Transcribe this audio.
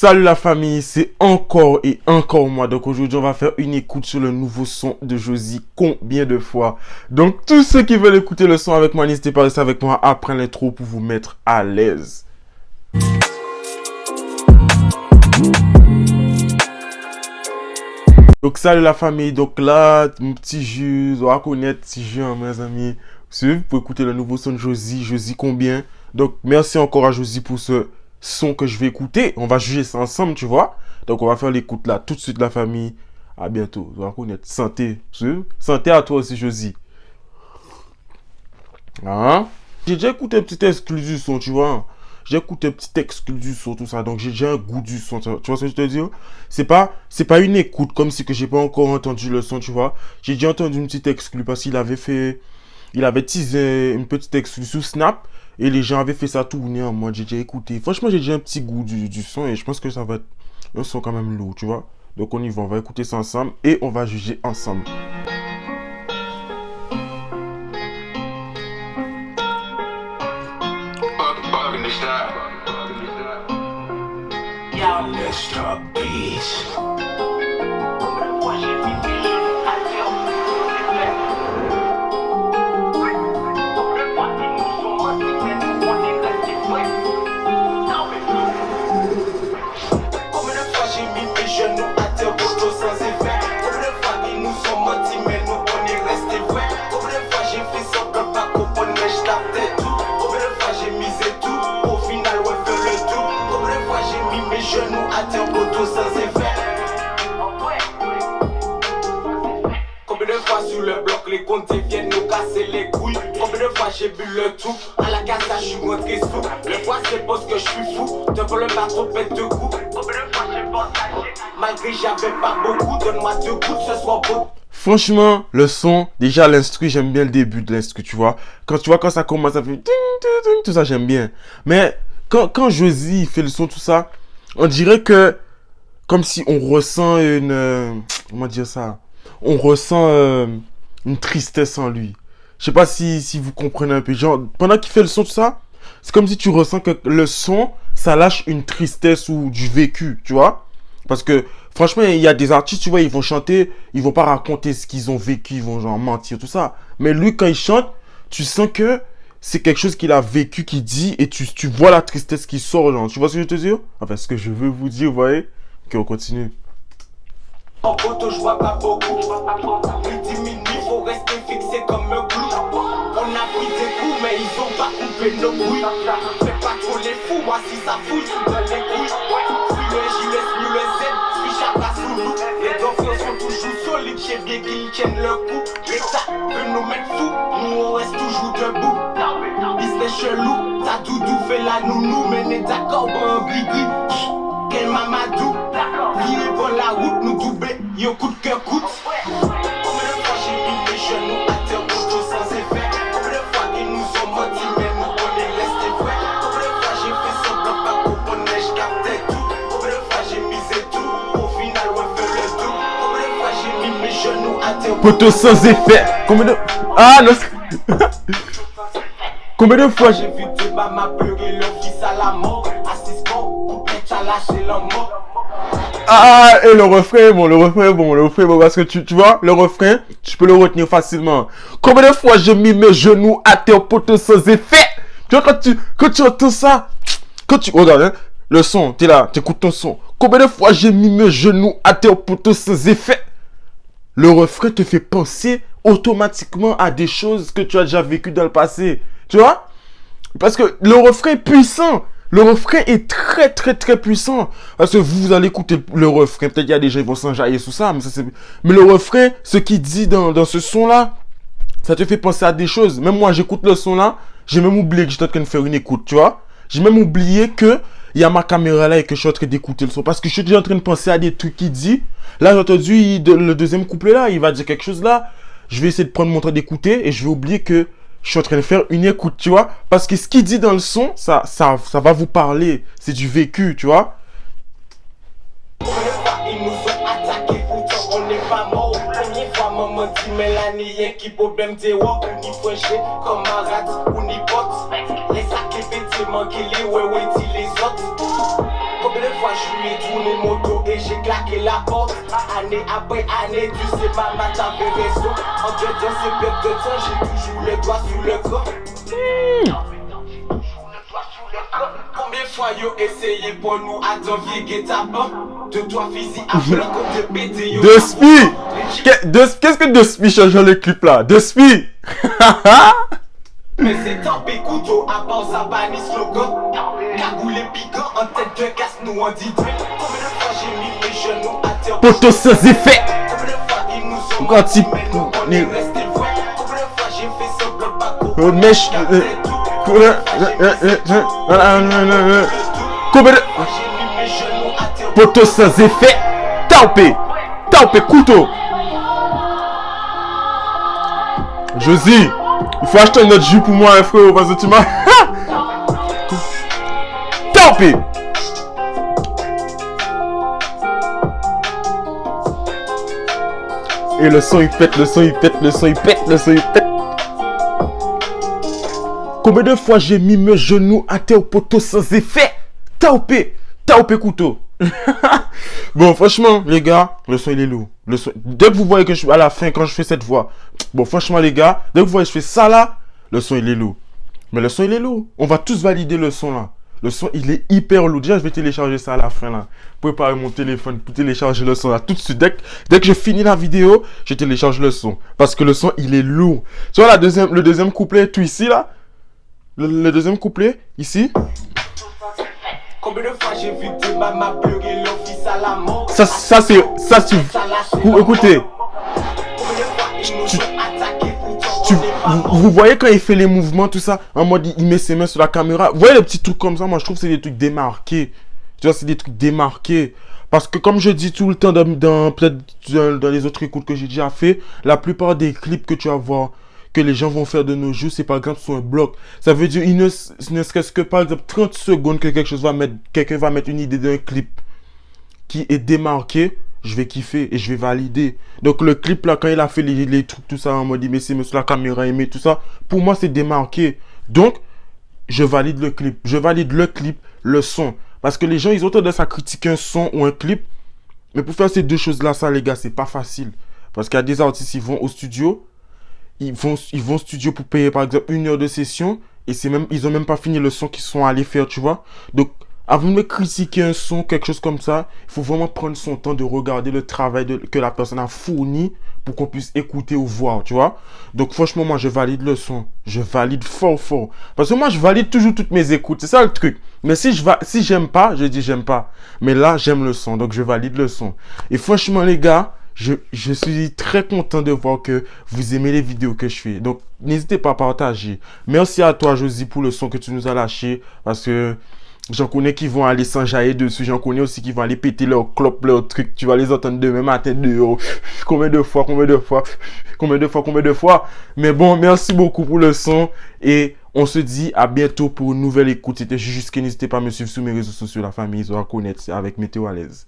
Salut la famille, c'est encore et encore moi. Donc aujourd'hui, on va faire une écoute sur le nouveau son de Josie. Combien de fois? Donc tous ceux qui veulent écouter le son avec moi, n'hésitez pas à rester avec moi après l'intro pour vous mettre à l'aise. Donc salut la famille, donc là, mon petit jus, on va connaître petit jus, hein, mes amis. Vous pouvez écouter le nouveau son de Josie. Josie combien? Donc merci encore à Josie pour ce son que je vais écouter. On va juger ça ensemble, tu vois. Donc on va faire l'écoute là tout de suite la famille. À bientôt. On va connaître. Santé. Santé à toi aussi Josie. Hein? J'ai déjà écouté un petit exclu du son, tu vois. J'ai écouté un petit exclu du son, tout ça. Donc j'ai déjà un goût du son. Tu vois ce que je te dis? C'est pas une écoute comme si que j'ai pas encore entendu le son, tu vois. J'ai déjà entendu une petite exclu parce qu'il avait fait... Il avait teasé une petite exclu sur Snap. Et les gens avaient fait ça tourner en mode, j'ai déjà écouté. Franchement, j'ai déjà un petit goût du son et je pense que ça va être un son quand même lourd, tu vois. Donc on y va, on va écouter ça ensemble et on va juger ensemble. Sur le bloc, les comptes viennent nous casser les couilles. Combien de fois j'ai bu le tout? À la casa, je suis rentré sous. Le fois c'est parce que je suis fou. Devant le bateau, pète deux coups. Combien de fois j'ai partagé? Malgré j'avais pas beaucoup, donne-moi deux coups, ce soit beau. Franchement, le son, déjà l'instru, j'aime bien le début de l'instru, tu vois. Quand ça commence, ça fait ting, ting, ting, tout ça, j'aime bien. Mais quand Josie fait le son, tout ça, on dirait que comme si on ressent une... comment dire ça? On ressent une tristesse en lui. Je sais pas si vous comprenez un peu. Genre, pendant qu'il fait le son, tout ça, c'est comme si tu ressens que le son, ça lâche une tristesse ou du vécu, tu vois. Parce que, franchement, il y a des artistes, tu vois, ils vont chanter, ils vont pas raconter ce qu'ils ont vécu, ils vont genre mentir, tout ça. Mais lui, quand il chante, tu sens que c'est quelque chose qu'il a vécu, qu'il dit, et tu vois la tristesse qui sort, genre. Tu vois ce que je te dis? Enfin, ce que je veux vous dire, vous voyez? Ok, on continue. En photo, je vois pas beaucoup. Plus 10 minutes, faut rester fixé comme un clou. On a pris des coups, mais ils ont pas coupé nos couilles. Fais pas trop les fous, moi si ça fouille, je donne les couilles. Puis le J, laisse le Z, puis chacun sous nous. Les dauphins sont toujours solides, j'ai bien qu'ils tiennent le coup. L'État veut nous mettre fous, nous on reste toujours debout. Business chelou, ta doudou fait la nounou, mais n'est d'accord, bon gris-gris. Quel mamadou, viré pour la route, nous doubler, yo coup de cœur coûte. Combien de fois j'ai mis mes genoux à terre pour tout sans effet? Combien de fois ils nous ont menti, mais nous on est resté vrai? Combien de fois j'ai fait semblant pas comprendre, je captais tout? Combien de fois j'ai misé tout, au final on fait le tout? Combien de fois j'ai mis mes genoux à terre pour tout sans effet? Combien de... Ah non. Combien de fois j'ai vu deux mamas pleurer leur fils à la mort? Assistant, coupé, t'as lâché l'homme mort. Ah, et le refrain est bon, parce que tu vois, le refrain, tu peux le retenir facilement. Combien de fois j'ai mis mes genoux à terre pour tout sans effet? Tu vois, quand tu entends ça, regarde, hein, le son, t'es là, t'écoutes ton son. Combien de fois j'ai mis mes genoux à terre pour tout sans effet? Le refrain te fait penser automatiquement à des choses que tu as déjà vécues dans le passé. Tu vois? Parce que le refrain est puissant. Le refrain est très, très, très puissant. Parce que vous allez écouter le refrain. Peut-être qu'il y a des gens qui vont s'enjailler sous ça. Mais le refrain, ce qu'il dit dans ce son-là, ça te fait penser à des choses. Même moi, j'écoute le son-là. J'ai même oublié que j'étais en train de faire une écoute, tu vois. J'ai même oublié que il y a ma caméra là et que je suis en train d'écouter le son. Parce que je suis déjà en train de penser à des trucs qu'il dit. Là, j'ai entendu le deuxième couplet là. Il va dire quelque chose là. Je vais essayer de prendre mon temps d'écouter et je vais oublier que je suis en train de faire une écoute, tu vois. Parce que ce qu'il dit dans le son, ça va vous parler. C'est du vécu, tu vois. Ils nous ont attaqués, pourtant on n'est pas mort. Première fois, maman dit, mais l'année, y'a qui problème, t'es wok. Ou ni frenché, comme un rat, ou ni pote. Les sacs, les petits, manqués, les ouais, ouais, dis les autres. Combien de fois je lui ai tourné mon dos et j'ai claqué la porte. Année après année, tu sais, maman t'avais raison. En te disant c'est bête de temps, j'ai toujours le doigt sous le corps. Combien de fois yo essayé pour nous attendre guet-apens? De toi physique après comme de pété yo. De Spi! Qu'est-ce que De Spi change dans le clip là? De Spi! Mais c'est top et couteau à part ça banni slogan. Cagoulé piquant en tête de casse nous en dit. Combien de fois j'ai mis mes genoux à terre? Poteau sans effet! Combien de fois ils nous ont Quand menti, il- mais nous on est resté vrai. Combien de fois j'ai fait semblant pas qu'on Oh, mèche, combien de... j'ai mis mes genoux à terre. Poteau sans effet! Taupé, couteau! Josie, il faut acheter une autre jus pour moi, hein, frérot, parce que tu m'as... Taupé! Et le son il pète. Combien de fois j'ai mis mes genoux à terre au poteau sans effet? Taupé couteau. Bon, franchement, les gars, le son il est lourd. Dès que vous voyez que je suis à la fin, quand je fais cette voix, bon, franchement, les gars, dès que vous voyez que je fais ça là, le son il est lourd. Mais le son il est lourd. On va tous valider le son là. Le son il est hyper lourd. Déjà, je vais télécharger ça à la fin là. Préparer mon téléphone pour télécharger le son là tout de suite. Dès que je finis la vidéo, je télécharge le son. Parce que le son il est lourd. Tu vois le deuxième couplet, tout ici là. Le deuxième couplet, ici. Combien de fois j'ai vu tes mamans pleurer leur fils à la mort? Ça c'est... Écoutez. Combien de fois ils nous ont attaqués pour Vous voyez quand il fait les mouvements, tout ça, en mode il met ses mains sur la caméra. Vous voyez les petits trucs comme ça, moi je trouve que c'est des trucs démarqués. Tu vois, c'est des trucs démarqués. Parce que comme je dis tout le temps peut-être dans les autres écoutes que j'ai déjà fait, la plupart des clips que tu vas voir, que les gens vont faire de nos jours, c'est par exemple sur un bloc. Ça veut dire, il ne serait-ce que par exemple 30 secondes que quelqu'un va mettre une idée d'un clip qui est démarqué, je vais kiffer et je vais valider. Donc le clip là, quand il a fait les trucs, tout ça, en mode il met ses mains sur la caméra, il met tout ça, pour moi c'est démarqué. Donc, je valide le clip. Je valide le clip, le son. Parce que les gens, ils ont tendance à critiquer un son ou un clip. Mais pour faire ces deux choses-là, ça les gars, c'est pas facile. Parce qu'il y a des artistes, ils vont au studio. Ils vont au studio pour payer par exemple 1 heure de session. Et ils ont même pas fini le son qu'ils sont allés faire, tu vois. Donc, avant de me critiquer un son, quelque chose comme ça, il faut vraiment prendre son temps de regarder le travail que la personne a fourni pour qu'on puisse écouter ou voir, tu vois. Donc, franchement, moi, je valide le son. Je valide fort. Parce que moi, je valide toujours toutes mes écoutes. C'est ça le truc. Mais si j'aime pas, je dis j'aime pas. Mais là, j'aime le son. Donc, je valide le son. Et franchement, les gars, je suis très content de voir que vous aimez les vidéos que je fais. Donc, n'hésitez pas à partager. Merci à toi, Josie, pour le son que tu nous as lâché. Parce que j'en connais qui vont aller s'enjailler dessus. J'en connais aussi qui vont aller péter leur clope, leur truc. Tu vas les entendre demain matin dehors. Combien de fois. Mais bon, merci beaucoup pour le son. Et on se dit à bientôt pour une nouvelle écoute. C'était juste que n'hésitez pas à me suivre sur mes réseaux sociaux. La famille, ils vont connaître avec Météo à l'aise.